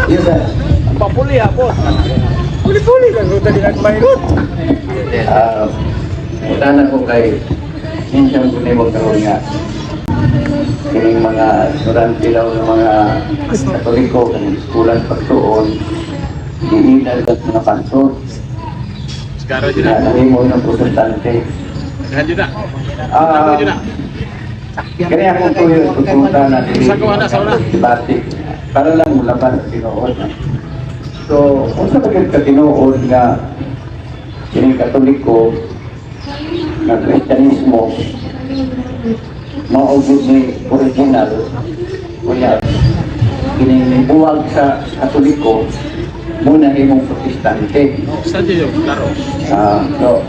Yes, sir. Papuli ako. Puli-puli lang ko tadi nagmayot. Utanan ko kay minsan ko na karon nga kining mga estudyante daw ng mga Katoliko kanang eskwelahan pagtuon giinal at mga pastor. Sekarang je nak. Nahimo ng protestante. Sekarang je nak. Kaya akong tuyo pupunta na Sa ko anak sa una. batik para lang mulaban sa tinuod. So, kung sa pagkat katinuod nga kining Katoliko na Kristiyanismo maugod ni original kuya kining buwag sa Katoliko muna himong protestante. Saja yo, claro. So,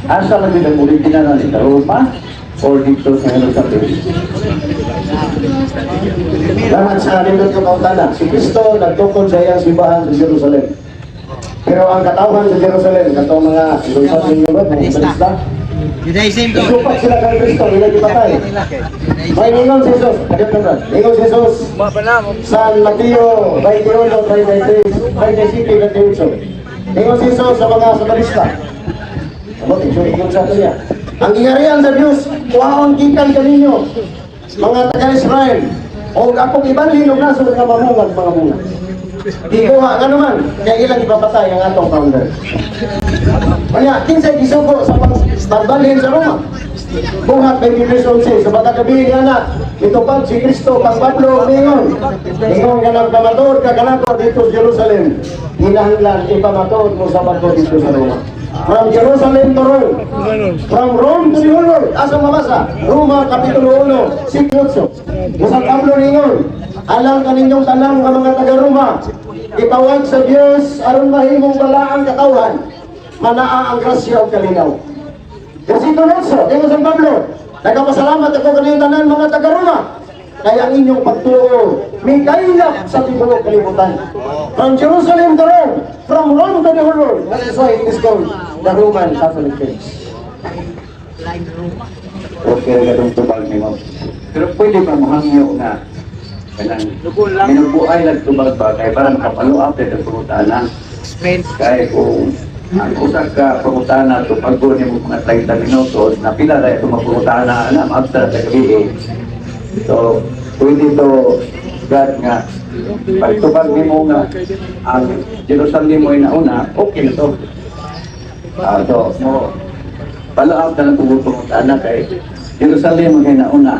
asa lang yung original na sa Roma or dito sa Jerusalem? Lahat sa nindot ng kautana, si Kristo nagtukod sa iyang simbahan sa Jerusalem. Pero ang katawan sa Jerusalem, katong mga lunsad ninyo ba, mga balista, Judaism to. isupak sila kay Kristo, ilang ipatay. May ningon si Jesus, kadyon na ba? Ningon si Jesus, San Mateo 21, 33, 27, 28. Ningon si Jesus sa mga sabarista. Ano, tinsurin sa kanya. Ang ingarian sa Diyos, kuhaon gikan kaninyo, mga taga-Israel, o akong ibalhin og naso nga mamungan mga bunga. Di kuha nga naman, kaya ilang ipapatay ang atong founder. Kaya, kinsay gisugo sa pagbalhin sa Roma. Buhat may Biblia-11, sa pagkagabi nga na, itupad si Kristo, pang Pablo, ningon. Ningon ka ng pamatod, kakanako dito sa Jerusalem. Hinahanglan, ipamatod mo sa bato dito sa Roma. From Jerusalem to Rome. From Rome to the whole world. Asa mabasa? Roma, Kapitulo 1, Sikotso. Sa Pablo ningon, alam ka ninyong tanang ng mga taga-Roma, itawag sa Diyos, aron mahimong balaang katawan, manaa ang grasya o kalinaw. Versikulo 8, tingnan sa Pablo, nagpapasalamat ako kaniyong tanan mga taga-Roma, kaya ang inyong pagtuo, may kailap sa tibuok kalibutan. From Jerusalem to Rome, from Rome to the whole world. That is why it is called the Roman Catholic Church. Okay, ganun tubag ni mo. Pero pwede pa mahangyo na kanang minubuay lang tubag ba kay para makapaluap sa pangutana. Kaya kung ang usa ka pangutana to paggo ni mo mga 30 minutos na pila ra itong pangutana na maabsa sa gabi. So, pwede to God nga pagtubag ni mo nga ang Jerusalem mo inauna, okay na to. So, mo paluap na ng pangutana kay Jerusalem ang inauna.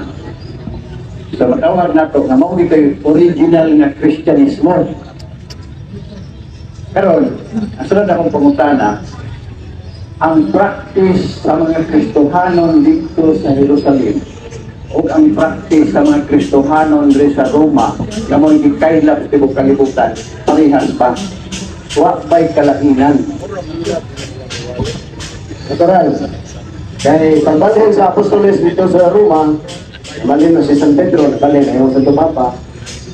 So matawag na ito na mauli kayo original nga Kristyanismo. Karon, ang sunod akong pangutana, ang practice sa mga Kristohanon dito sa Jerusalem o ang practice sa mga Kristohanon dito sa Roma na mo hindi kailap sa tibok kalibutan, parehas ba? Wa ba'y kalainan? Natural. Kaya pagbalhin sa apostoles dito sa Roma, balhin na si San Pedro, balhin na yung Santo Papa,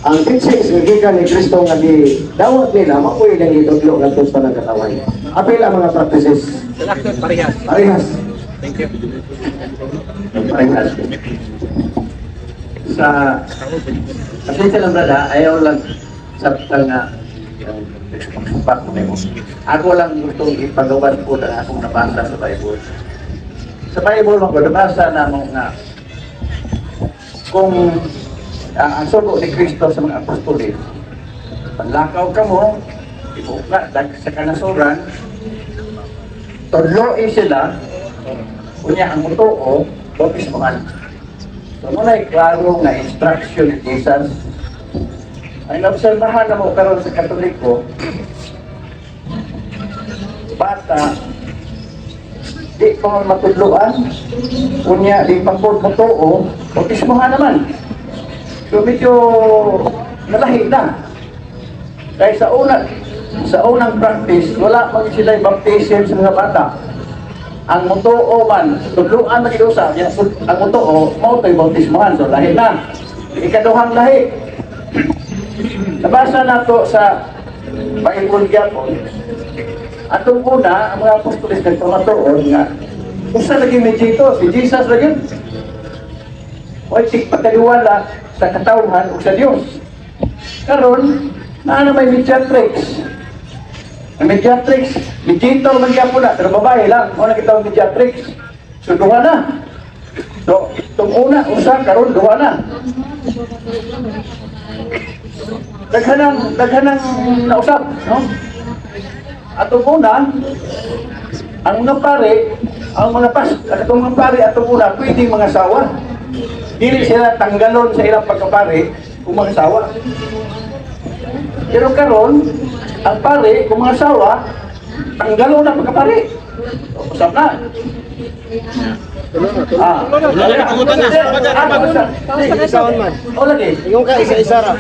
ang teachings ng gikan ni Kristo nga di dawat nila, makuwi lang itutlo ng tos pa ng katawan. Apil ang mga practices. Parehas. Parehas. Thank you. Parehas. Sa pasensya lang brada, ayaw lang sabta nga part mo. Ako lang gustong ipagawan po na akong nabasa sa Bible. Sa Bible mo, nabasa na mo nga kung ang sugo ni Kristo sa mga apostoles, panlakaw ka mo, ibuka sa kanasuran, tudloin sila, kunya ang mutuo, bautismohan. So muna klaro nga instruction ni Jesus. Ay naobserbahan na mo karon sa Katoliko, bata, di pa matudloan, kunya di pangkod mutuo, bautismohan naman. So medyo nalahi na. Kaya sa unang practice, wala man sila baptism sa mga bata. Ang mutuo man, tudluan man iusa, ang mutuo, mao to'y bautismohan, so lahi na. Ikaduhang lahi. Nabasa na to sa Bible gyapon. Atong una, ang mga apostoles nagpamatuon nga, usa lagi medyo si Jesus lagi. O pagkaliwala sa katawhan o sa Diyos. Karon, Na may mediatrix. Ang mediatrix, mediator man po na, pero babae lang. Kung nakita ang mediatrix, so duha na. So, itong una, usa, karon duha na. Daghanang nausap, no? Atong una, ang mga pare, atong mga pare, atong una, pwedeng mga asawa. Dili sila tanggalon sa ilang pagkapare kung mga asawa. Pero karon, ang pare, kung mga asawa, tanggalon na pagkapare. Usap na. O lagi. Ingon ka isa-isa ra.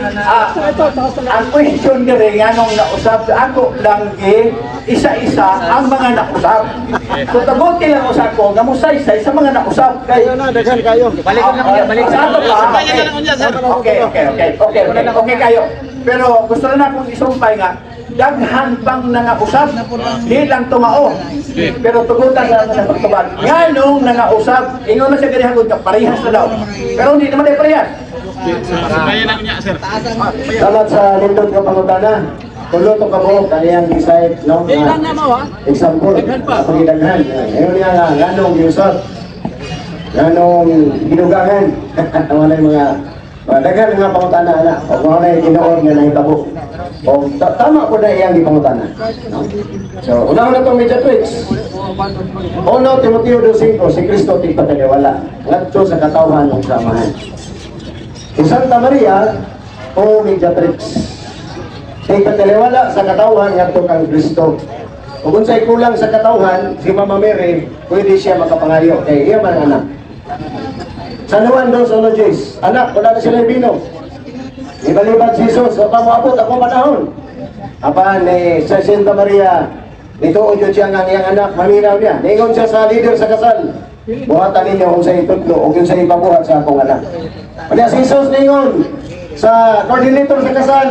Ang question dire nga nung nausap ako lang isa-isa ang mga nausap. So tabuti lang usap ko nga musaysay sa mga nausap. Kayo na daghan kayo. Balik ko lang, balik ko lang. Okay kayo. Pero gusto na akong isumpay nga daghan pang nangausap, di lang tumao. Pero tugutan na ng pagtubag. Nga nung nangausap, ingon na siya ganihagod ka, parehas na daw. Pero hindi naman ay parehas. Salamat sa lindot nga pangutana. Tulo to ka mo kaniyang decide no. Example. Pagidaghan. Ngayon niya nga nganong giusap. Nganong ginugangan. Wala mga daghan nga pangutana na. O kung ano yung tinuod nga nahitabo. O tama po na iyang ipangutana. No? So, una-una itong mediatrix. Uno, Timoteo 2:5, si Kristo tigpataliwala. Ngadto sa katawhan ng samahan. Si Santa Maria, o mediatrix. Tigpataliwala sa katawhan ngadto kang Kristo. Kung sa'y kulang sa katawhan, si Mama Mary, pwede siya makapangayo. Kaya iya man anak. San Juan 2:1, anak, wala na sila bino. Ibalibad si Jesus, o pamuabot ako panahon. Apan ni sa Santa Maria, nituod yun siya ng iyang anak, maminaw niya. Ningon siya sa leader sa kasal. Buhatan ninyo kung sa itutlo o kung sa ipabuhat sa akong anak. Kaya si Jesus ningon sa coordinator sa kasal,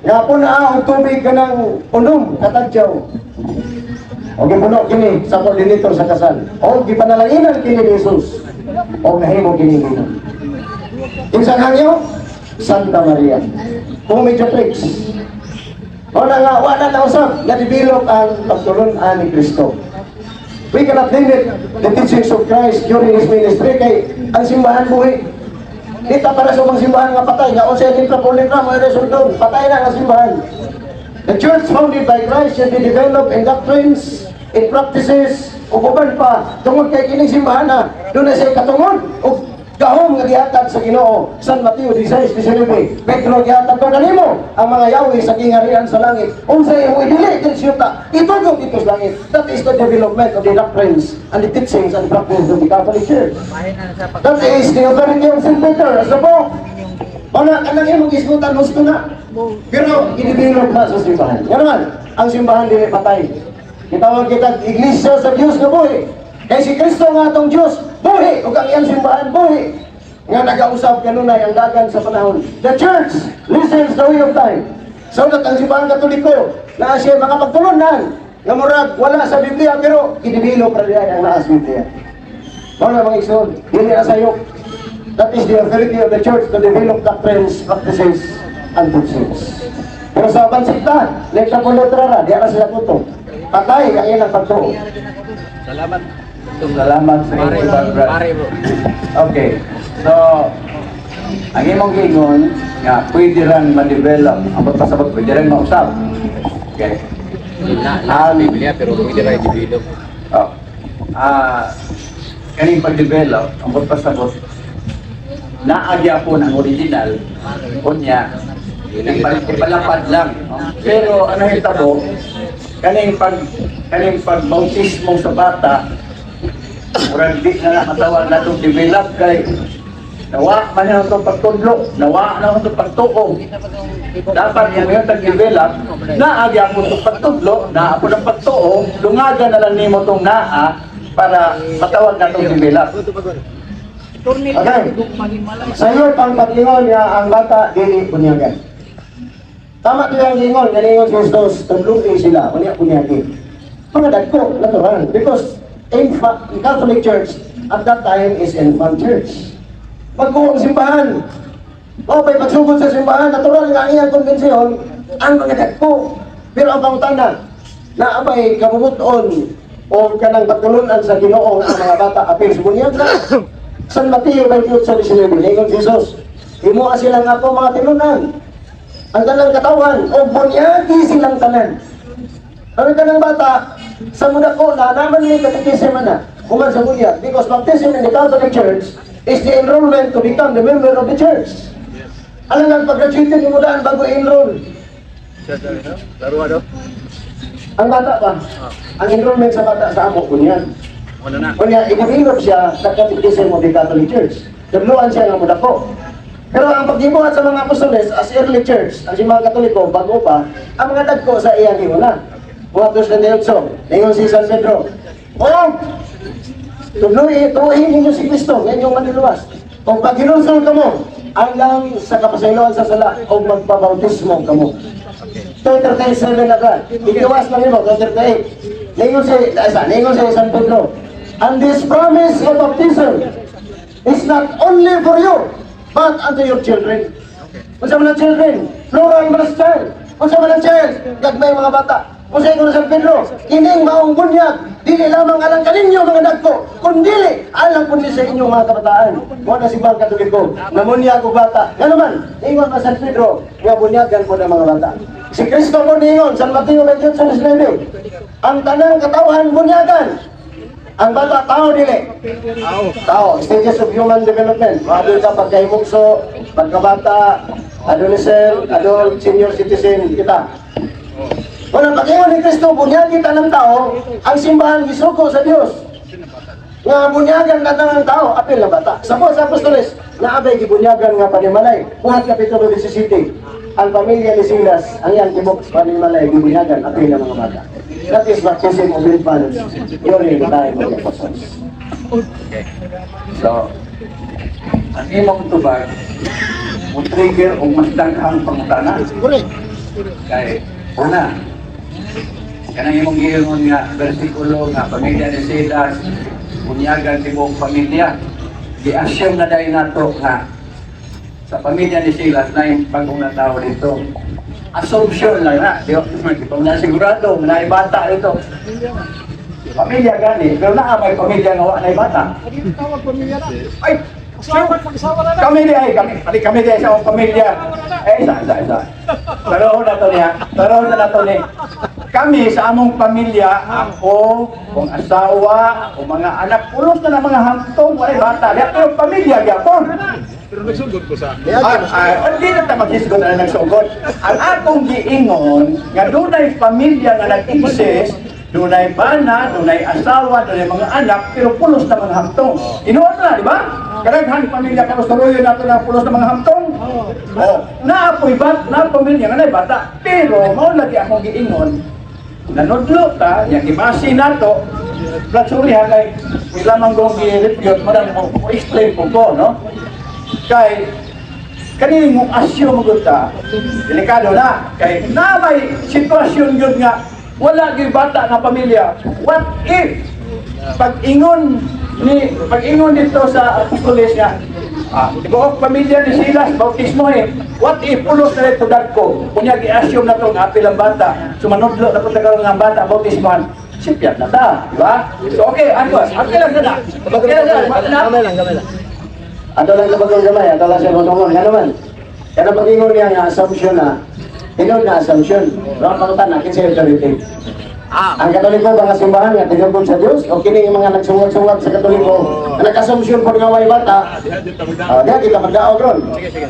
nga po na ang tubig ka ng unom, katadyaw. O gipuno kini sa coordinator sa kasal. O gipanalainan kini ni Jesus. O nahimo kini nino. Kinsa hangyo? Santa Maria. Kung mediatrix. O na nga, wala na usap, na-develop ang pagtulon ni Kristo. We cannot limit the teachings of Christ during His ministry kay ang simbahan buhi. Dita para sa mga simbahan nga patay, nga unsay litra mo resultado, patay na ang simbahan. The church founded by Christ should be developed in doctrines, in practices, o kuban pa, tungod kay kining simbahan na, doon na siya katungod, o gahom nga gihatag sa Ginoo. San Mateo 16:19. Pedro gihatag ko kanimo ang mga yawi sa kingarian sa langit. Unsay imong dili din siyota. Itugong dito sa langit. That is the development of the doctrines and the teachings and practices of the Catholic Church. That is the authority of St. Peter as the Pope. Wala ka nang imong isgutan gusto na. Pero i-develop na sa simbahan. Yan naman, ang simbahan dili patay. Kitawag kita iglesia sa Dios nga buhi. Kaya si Kristo nga atong Diyos, buhi! O kang iyang simbahan, buhi! Nga nag-ausap kanunay ang dagan sa panahon. The church listens the way of time. So that ang simbahan katoliko, na siya makapagtulunan, nga murag, wala sa Biblia, pero i-develop na niya ang naas Biblia. Wala mga isun, hindi na sayok. That is the authority of the church to develop doctrines, practices, and teachings. Pero sa bansita, lekta po letrara, di na sila puto. Patay ang ilang pagtuo. Salamat. Salamat sa inyo, Barbara. Okay. So, ang imong gingon, nga, pwede rin ma-develop. Ang pagpasabot, pwede rin mausap. Okay. Biblia, pero pwede rin i-develop. Kaning pag-develop, ang pagpasabot, naagya po ng original, kunya, ipalapad lang. Pero ano yung tabo, kaning pag-bautismo sa bata, murag di na nakatawag na itong develop kay nawa man na itong pagtudlo, nawa na itong pagtuong. Dapat yung yung tag-develop, naagya po itong pagtudlo, naa po ng pagtuong, lungaga na lang nimo itong naa para matawag na itong develop. Okay. Sa iyo pang paglingon nga ang bata dili punyagan. Tama ito yung lingon, galingon si Jesus, tumluin sila, punyagin. Mga dagko, natural. Because in Catholic Church, at that time is infant church. Pagkuhong simbahan, o may pagsugod sa simbahan, natural nga ang iyang konbensyon, ang mga dagko. Pero ang pangutana, naabay kamubuton o kanang patulunan sa Ginoo nga ang mga bata apil sa bunyag na. San Mateo 28:19, ingon si Jesus, himuha silang ako mga tinunan. Ang kanang katawan o bunyagi silang tanan. Ang kanang bata, sa muna ko na naman ni katikisem na kuman sa bunyag, because baptism in the Catholic Church is the enrollment to become the member of the church. Alam nga, pag-graduate mo daan bago enroll. Ang bata pa, ang enrollment sa bata sa amo, kunyan. Kunya, i-develop siya sa katikisem of the Catholic Church. Dabluan siya ng muda ko. Pero ang pagdibuhat sa mga apostoles as early church, ang mga Katoliko, bago pa, ang mga dagko sa iyang himuna. Buhatos na Nelson, ningon si San Pedro, tuuhin ninyo si Kristo, ngayon yung maniluwas. Kung pag ginulsol ka mo, hanggang sa kapasayloan sa sala, o magpabautismo ka mo. 37 na ka, ikiwas lang yun mo, 38. Ningon si San Pedro, and this promise of baptism is not only for you, but unto your children. Kung sa mga children, plural mas child. Kung sa mga child, gagmay mga bata. Kung sa inyo San Pedro, kining maong bunyag, dili lamang alang kaninyo mga nagko, kundi alang kundi sa inyong mga kabataan. Mo na si Bang Katoliko, namunyag o bata. Nga naman, ingon na San Pedro, nga bunyagan po ng mga bata. Si Kristo po ningon, San Mateo 28:19, ang tanang katawan bunyagan. Ang bata, tao dili. Tao, stages of human development. Maabot ka pagkaimugso, pagkabata, adolescent, adult, senior citizen, kita. Kung pag-iwan ni Kristo, bunyagin kita ng tao, ang simbahan gisuko sa Diyos. Nga bunyagan ka ng tao, apil na bata. Sa po sa apostoles, naabay gibunyagan nga panimalay. Buhat kapitulo 17, ang pamilya ni Silas, ang yan tibok panimalay, gibunyagan, apil na mga bata. That is baptism of infants during the time of the apostles. Okay. So, ang imong tubag, mo trigger o mas daghang pangutana. Kay, una, kanang imong giingon nga bersikulo nga pamilya ni Silas, bunyagan tibok pamilya. Gi-assume na dahil nato nga sa pamilya ni Silas na yung bagong na tao dito. Assumption lang na, di ba na sigurado, na bata ito. Pamilya gani, pero may pamilya nga wala na bata. Ay, kami di ay sa akong pamilya. Isa. Taroon na to niya. Kami sa among pamilya, ako, kung asawa, o mga anak, ulos na ng mga hantong, wala bata. Pero pamilya, gyapon. Pero nagsugod ko sa... Hindi na tayo mag-isgot na nagsugod. Ang akong giingon, nga dunay pamilya nga nag-exist, dunay bana, dunay asawa, dunay mga anak, pero pulos na mga hamtong. Inuot na, di ba? Karaghan pamilya karusturoyo nato na pulos na mga hamtong. Naapoy ba, na pamilya nga na bata. Pero, mao lagi akong giingon, nanudlo ta, yung ibasi nato, sorry ha, kay ilamang kong i-refute, marang mo explain po ko, no? Kay kanilang mong asyo mo ta, delikado na. Kay na may sitwasyon yun nga, wala yung bata na pamilya. What if pag-ingon dito sa apostoles nga, buong pamilya ni Silas, bautismo what if pulos na ito dagko, kunya i-assume na ito nga pilang bata, sumanudlo na pagkakaroon ng bata, bautismohan, sipyat na ta, di ba? So okay, okay lang na. Gamay lang. Ato lang kapag gamay, ato lang siya matungkol. Nga naman, kaya pag-ingon niya nga assumption na, tinod na assumption, pero ang pangutan natin sa authority. Ang Katoliko ba nga simbahan nga, tinugod sa Diyos, o kini yung mga nagsungwag-sungwag sa Katoliko, na nag-assumption po nga way bata, diya kita magdaog ron.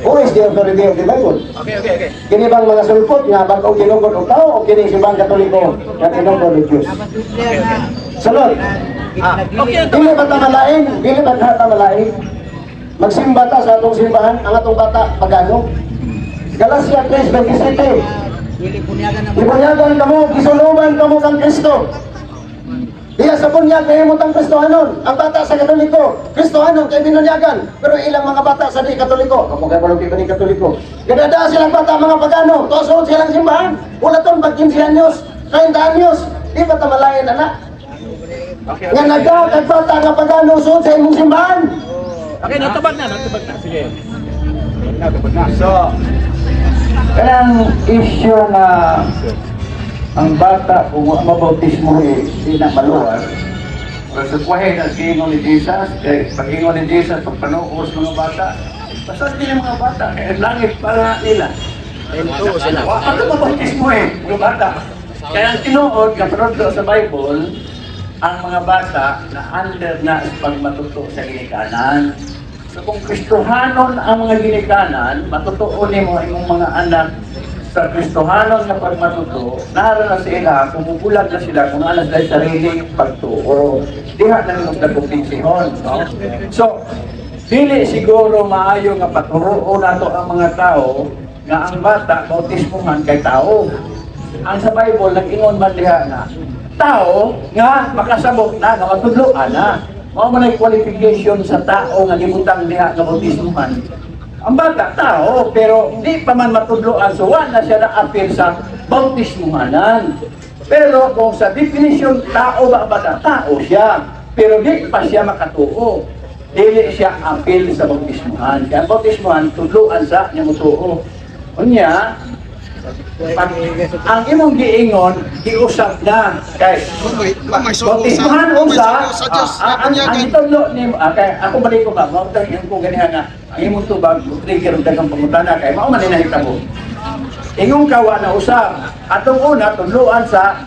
Who is the authority of the Bible? Okay. Kini bang mga sulpot nga, bagong tinugod o tao, o kini simbang Katoliko nga tinugod o Diyos? Sunod, dili ba tamalain? Dili ba tamalain? Magsimba ta sa atong simbahan, ang atong bata, pagano? Galacia 3:27. Ibunyagan kamo, gisuluban kamo kang Kristo. Diya sa bunyag, kaya mo tang Kristohanon. Ang bata sa Katoliko, Kristohanon, kaya binunyagan. Pero ilang mga bata sa di Katoliko, kamo kaya walang kaya ni Katoliko. Gadada silang bata, mga pagano, tosod silang simbahan. Wala ton pag 15 anyos, 30 anyos, di ba tamalayan anak? Nga nagkakag bata nga pagano, suod sa imong simbahan. Okay, natubag na. Sige. So, Kanang issue na ang bata kung mabautismo di na maluwas. Pero sa buhay na gingon ni Jesus, pag-ingon ni Jesus, pagpanuos mga bata, basta din yung mga bata, kaya langit para nila. Ano mabautismo mga bata? Kaya ang tinuod, kaparod ko sa Bible, ang mga bata na under na sa pagmatuto sa ginikanan. So kung Kristohanon ang mga ginikanan, matutuo ni mo ang mga anak sa Kristohanon na pagmatuto, naroon na sila, kumubulag na sila kung alas dahil sariling pagtuo. Diha na nung nagkumpensihon. No? So, dili siguro maayo nga paturuo na to ang mga tao nga ang bata, bautismuhan kay tao. Ang sa Bible, nag-ingon man diha na, tao nga makasabot na, nga matudloan na. Mao man ay qualification sa tao nga gibutang diha nga bautismuhan. Ang bata, tao, pero hindi pa man matudloan, so wala na siya na-appear sa bautismuhanan. Pero kung sa definition, tao ba ang bata? Tao siya. Pero di pa siya makatuo. Dili siya appeal sa bautismuhan. Kaya ang bautismuhan, tudloan sa niya mutuo. Kunya, pag ang imong giingon, giusap na kay bautismuhan usa ang itudlo ni kay ako balik ko ba mao tang yung ko ganihan nga ang imong tubag trigger og daghang pangutana kay mao man ni nahitabo ingon kawa na usap atong una tudloan sa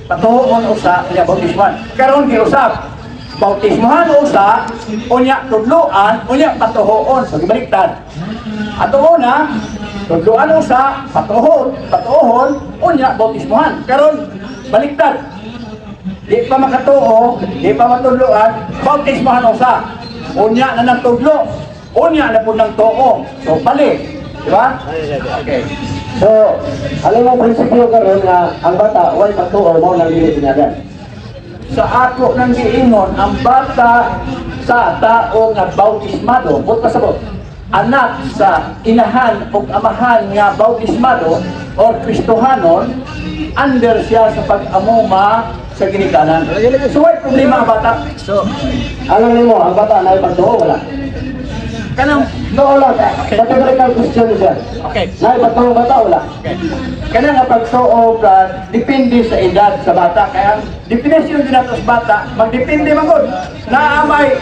patuhon usa niya bautismuhan karon giusap bautismuhan usa unya tudloan unya patuhon so gibaliktad atong una tudloan usa, patuhon, unya, bautismuhan. Karon baliktad. Di pa makatuo, di pa matudloan, bautismuhan usa. Unya na nagtudlo, unya na po ng tuo. So, balik. Di ba? Okay. So, alam mo prinsipyo karon nga ang bata way pagtuo mo nang dili tinyagan. Sa ako nang giingon, ang bata sa tao nga bautismado, but pasabot, anak sa inahan o amahan nga bautismado o Kristohanon, under siya sa pag-amuma sa ginikanan. So, may problema ang bata. So, alam niyo ang bata na ipagtuo wala. Kanang, No, wala ka. Categorical question siya. okay. Na ipagtuo bata wala. Okay. Kaya nga pagtuo, depende sa edad sa bata. Kaya ang definition din nato sa bata, magdepende magod. Naamay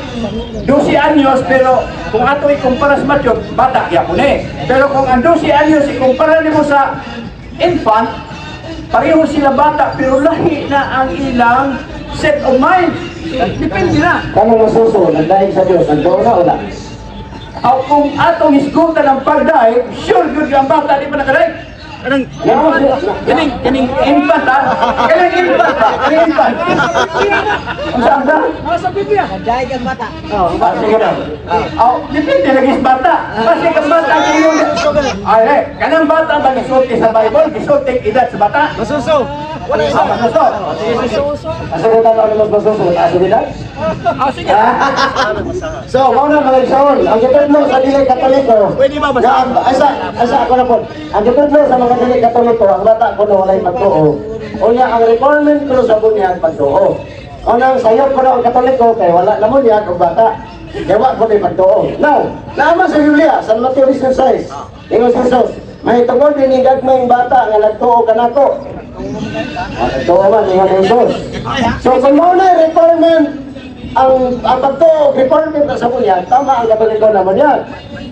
12 anyos, pero kung ato ikumpara sa mature, bata, yapon eh. Pero kung ang 12 anyos, ikumpara mo sa infant, pareho sila bata, pero lahi na ang ilang set of mind. Depende na. Kanang masuso, nagdaig sa Diyos, nagtuo na wala. O kung atong hisgutan ng pagdaig, sure good ang bata, di pa nakadaig. Kanang infant ha? Kanang infant ha? Kanang infant. Ang saan na? Nasa Biblia. Daig ang bata. Sige na. Depende lagi sa bata. Kasi kang bata ang iyong... Ay, kanang bata ba gisulti sa Bible? Gisulti edad sa bata? Masuso. Masuso. Masagutan ako ng mas masuso, taas din na? Sige. So, mauna mga igsoon, ang gitudlo sa dili Katoliko. Pwede ba basa? Asa ako na po. Ang gitudlo sa mga dili Katoliko, ang bata ko na walay pagtuo. Unya ang requirement ko sa bunyag pagtuo. Unang sayop ko na ang Katoliko kay wala na mo niya kung bata. Kaya wala ko na pagtuo. Now, naman sa Biblia, San Mateo 16:6. Ingon sa Jesus, may tungod din ni gagmayng bata nga nagtuo kanako. Nagtuo man ingon sa Jesus. So kung mo na requirement ang pagtuo, requirement na sa bunyag, tama ang Katoliko na bunyag.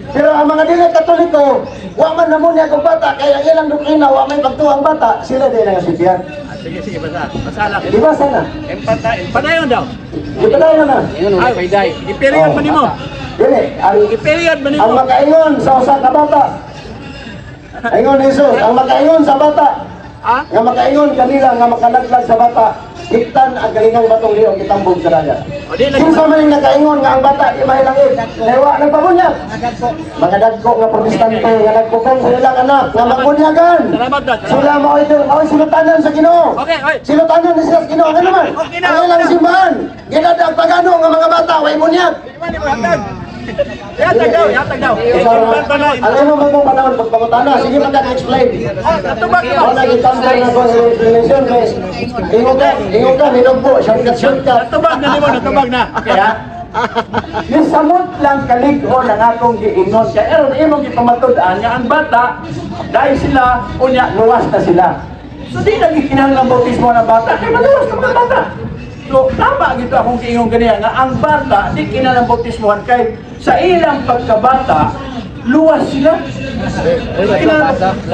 Pero ang mga dili Katoliko, wa man na bunyag ang bata, kaya ang ilang doktrina, wa may pagtuo ang bata, sila din ang sisiyan. Sige, basa. Basa lang. Di ba sana? Padayon daw. Di ba tayo na? Ay, payday. I-period man nimo. Dili, I-period man nimo. ang makaingon sa usa ka bata. Ingon ni Jesus, ang makaingon sa bata. Nga makaingon kanila nga makalaglag sa bata. Hiktan ang galingang batong liog itambog sa dagat. Kung sa man yung nakaingon nga ang bata di mahilangin, lewa ng pabunyag. Mga dagko nga protestante nga nagpupong sa ilang anak nga magbunyagan. Sila mao'y silutanan sa Ginoo. Okay. Silutanan ni sila sa Ginoo. Ano naman? Ang ilang simbahan. Ginadag pagano nga mga bata way bunyag. Yatag daw. Alam mo ba kung panahon pagpangutana? Sige magka-explain. Natubag mo. Wala gitambol na ko sa explanation. Ingon ka, minugbo, shortcut. Natubag na. Kaya, Ni samot lang kalig-on ang akong giingon. Kaya aron imong gipamatud-an nga ang bata, dahil sila, unya, luwas na sila. So di nagkikinahanglan ng bautismo ng bata, kaya maluwas ng mga bata. So, tama gito akong giingon ganiya nga ang bata, di kinahanglan bautismohan kay sa ilang pagkabata, luwas sila.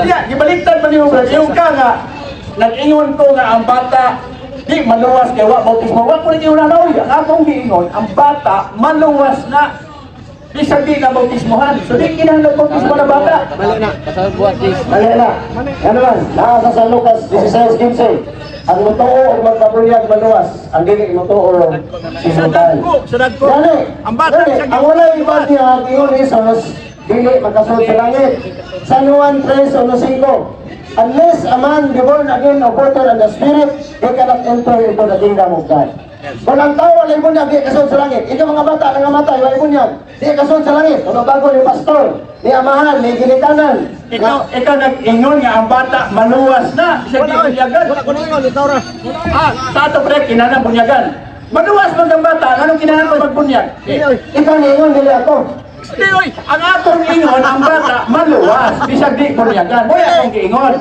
Yeah, gibaliktad pa niyo brad. Yung ka nga, nag-ingon ko nga ang bata, di maluwas kay wa bautismo. Wa ko rin yung nanaw. Ang akong giingon, ang bata, maluwas na. Di sabi na bautismohan. So, di kinahanglan bautismo na bata. Mali na. Pasal buat dis. Mali na. Ano man, nasa San Lucas 16:15. Ang matuo o magpabulyag maluwas, ang dili matuo sinutan. Sadagko. Dali, Ang bata dali, sa ang wala iba niya, ingon Jesus, dili makasunod sa langit. San Juan 3:1-5. Unless a man be born again of water and the Spirit, he cannot enter into the kingdom of God. Kung ang tao wala ibunyag, di kasunod sa langit. Ito mga bata, nangamatay, wala ibunyag, di kasunod sa langit. Kung bago ni pastor, ni amahan, ni ginikanan. Ikaw nag-ingon nga ang bata, maluwas na. Sa di bunyagan. Wala ko ningon, ikaw ra. Sa ato pre, kinahanglan bunyagan. Maluwas man ang bata, anong kinahanglan magbunyag? Ikaw ni ingon, dili ako. Hindi, oy, ang atong ingon, ang bata, maluwas. Bisag di bunyagan. Mo'y akong giingon.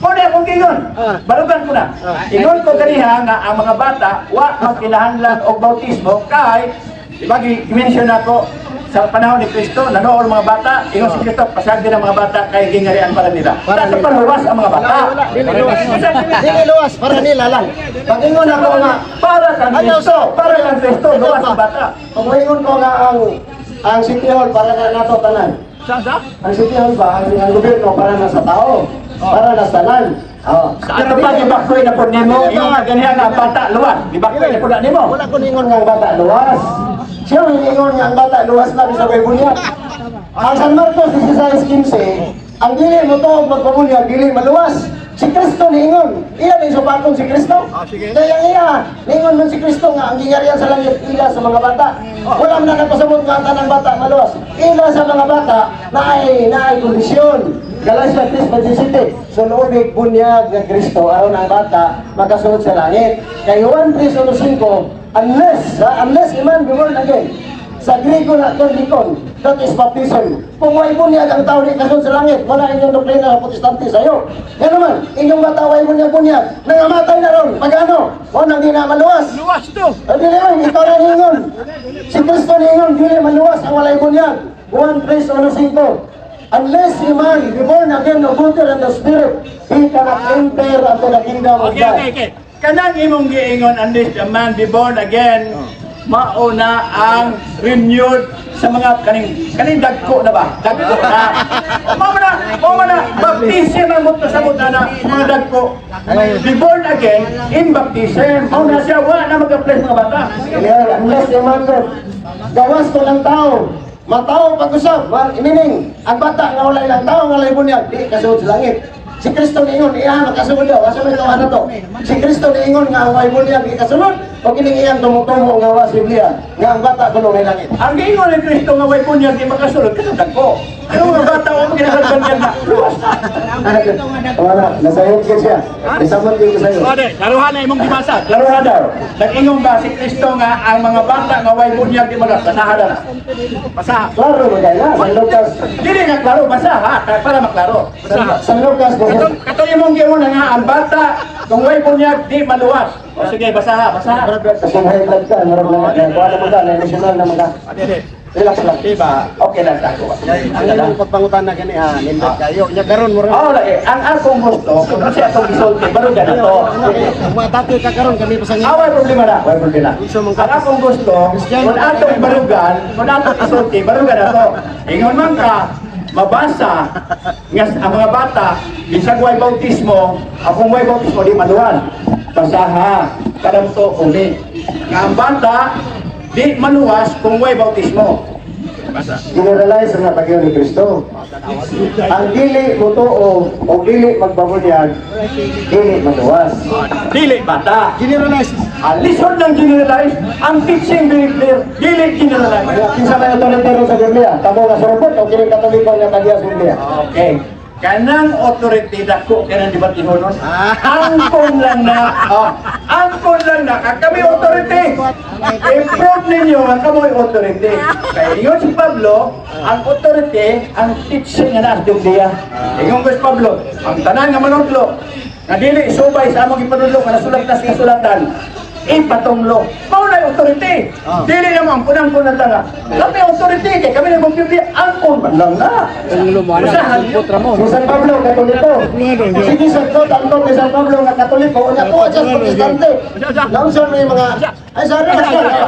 Mo'y akong giingon. Balugan ko na. Ingon ko kaniha nga ang mga bata, wa magkinahanglan og bautismo kay, diba, i-mention ako, sa panahon ni Kristo, nanood mga bata, ingon si Kristo, pasag din ang mga bata kay gingarian para nila. Dapat paluwas ang mga bata. Dili luwas, para nila lang. Pag-ingon ako nga, Para kang Kristo, para kang Kristo, luwas ang bata. pag-ingon ko nga ang City Hall para na nato tanan. Sa? Ang City Hall ba, ang gobyerno para na sa tao, para na sa tanan. Oh. Sa ano pa, gibakoy na po nimo, yung ganyan nga bata, luwas. Gibakoy na po na nimo. Wala ko ningon nga ang bata luwas. Siya ningon nga ang bata luwas na bisa ko'y bunyag. Ang San Marcos 16:15, ang dili mo to magpabunyag, dili maluwas. Si Kristo ningon, iya din supakon si Kristo. Kaya iya, ningon man si Kristo nga ang gingarian sa langit ila sa mga bata. Wala man nakasabot nga ang tanang bata maluwas. Ila sa mga bata na ay kondisyon. Galatia 3:17, sunubig bunyag ng Kristo aron ang bata makasunod sa langit. Kay Juan 3:5, unless iman be born again. Sa Griego na terdikon, that is baptism. Kung may bunyag ang tao di kasunod sa langit, wala inyong doktrina ng protestante sa'yo. Yan naman, inyong bata may bunyag-bunyag, nangamatay na ron, magano? O nang di na maluwas. Luwas to. Hindi naman, ikaw na ningon. Si Kristo ningon, di maluwas ang walay bunyag. Juan 3:5. Unless you man be born again of water and the Spirit, he cannot enter into the kingdom of God. Okay. Kanang imong giingon, unless a man be born again, mauna ang renewed sa mga kaning dagko na ba? Dagko na. Mao na baptism ang muto sa na mga dagko. Be born again in baptism. Mao na siya wa na mag-apply sa mga bata. Unless you man gawas ko ng tao, matao pag-usap, meaning, ang bata nga walay lang tao, nga walay bunyag, di kasunod sa langit. Si Kristo niingon, iya makasunod daw, asa may tawa na to. Si Kristo niingon nga walay bunyag, di kasunod, o kining iyang tumutumo nga wa sa Biblia, nga ang bata kuno may langit. Ang giingon ni Kristo nga way bunyag di makasulod kasi dagko. Ano nga bata o ginagalaban niya na luwas na. Wala, nasayod ka siya. Isamot ko sa'yo. Ode, laruhan na imong gibasa. Laruhan daw. Nag-ingon ba si Kristo nga ang mga bata nga way bunyag di makasaha na. Basa. Klaro mo dahil na, San Lucas. Dili nga klaro basa ha, para maklaro. San Lucas, Kato imong giingon nga ang bata kung way bunyag di maluwas. O sige, basa ha, basa ha. kasi high blood ka, meron lang ka. Kuha na mo ka, national na mga. Ade. Relax lang. Diba? Okay lang sa ako. Ang pagpangutan na gani nindot kayo. Nya karon mo ra. Oo, ang akong gusto, kung kasi atong gisulti, baru ganito. Matati ka karon kami pasangin. Away problema na, away problema. Ang akong gusto, kung atong barugan, kung atong isulti, barugan na to. Ingon man ka, mabasa nga ang mga bata, bisag way bautismo, akong way bautismo di maluwan. Basaha, kadam to uli. Nga ang bata, di maluwas kung way bautismo. Generalize ang natagyo ni Kristo. Ang dili mutuo o dili magbabunyag, dili maluwas. Dili bata. Generalize. Lisod ng generalize, ang teaching very clear, dili generalize. Kaya kinsa may autoritario sa Biblia, tamo nga surupot o kining katoliko nga tagya sa Biblia. Okay. Kanang authority dako kanang debatihon nun. Angkon lang na, Angkon lang na, kami authority. I-prove ninyo nga kami authority. Kaya ingon si Pablo, ang authority, ang teaching nga na sa Biblia. Ingon ko si Pablo, ang tanan nga manudlo, nga dili subay sa among ipanudlo, nga nasulat na sa kasulatan, ipatunglo. Mao na authority. Dili naman kunang-kunang tanga. Kami authority, kaya kami nang Biblia, angkon man lang na. Usahan nyo. Si San Pablo, Katoliko. Sige, San Pablo, ni San Pablo, nga Katoliko. Unya po, dyan, protestante. Naunsan mo yung mga... Ay, sorry,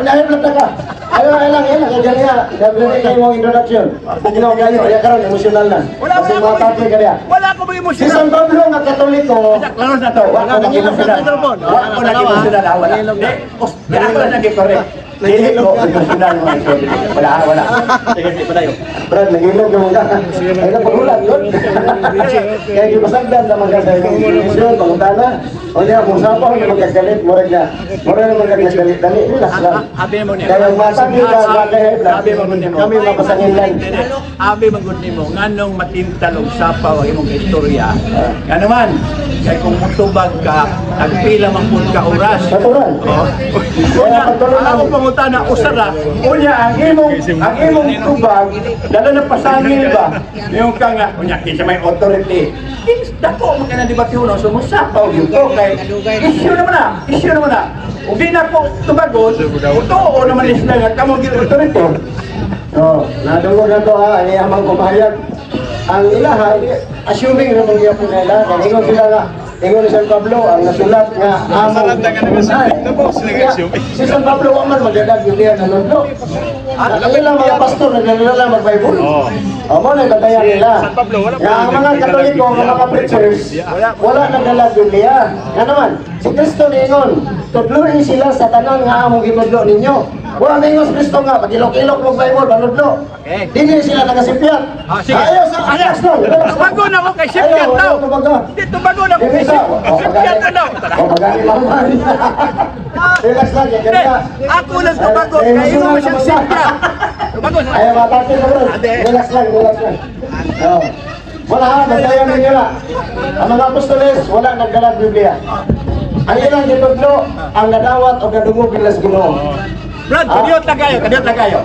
lahip lang ka. Ay lang, kaya niya. Dapat kayo mong introduction. Ginawa kayo, kaya karoon, emosyonal na. Kasi mga tatli ka niya. Wala ko mga Si emosyon. San Pablo, nga Katoliko. Klaro na to. Wala ko nag-emosyonal. Wala ko nag-emosyonal. Wala. Di ako na nag-correct. Dili ko emosyonal mo. Wala. Sige, padayo. Brad, nag-ilog yung mga. Ay, napagulat yun. Kaya ipasagdan naman ka sa emotion, pangutana. O niya, kung saan pa ako na magkagalit, murag na magkagalit. Dali, relax lang. Abi mo niya. Kaya matang ka, makahip lang. Abi mo nimo. Kami mapasangin lang. Abi magud nimo nganong matintal og sapaw ang imong istorya. Nga naman, kay kung mutubag ka, nagpila man pud ka oras. Natural. Una, ako pangutana usara. Unya, ang imong tubag, dala na pasangil ba? Yung ka nga, unya, kinsa may authority. Dako, magkana di ba tiyo, sumusapaw yun ko, kay issue naman na. Kung di na po tubagon, totoo naman isla nga, kamong authority. So, nadungog na to ha, ang iyamang kumayag. Ang ilaha, assuming na mga po nila, kaya ingon sila nga, ingon ni San Pablo, ang nasulat nga among si San Pablo waman magdadag yung diyan na nundlo. Ang ilang mga pastor naglalala mag-Bible. O mo na katayan nila. Ang mga Katoliko, mga preachers, wala nagdalag yung diyan. Nga naman, si Kristo niingon, tudluin sila sa tanan nga among gitudlo ninyo. Wala na yung Kristo nga, pag-ilok-ilok ng Bible, manudlo. Dili sila nagasipyat. Ayaw sa ayas no. Tubagon ako kay Sipyat daw. Di tubagon ako kay Sipyat daw. Relax lang, kaya Ako lang tubagon kay imo siyang Sipyat. Tubagon. ayaw matake ka bro. Relax lang. Wala ha, magdayan ninyo na. Ang mga apostoles, wala nagdalag Biblia. Ang ilang gitudlo, ang nadawat o nadungog nila sa Ginoo. Brad, kadiyot na kayo.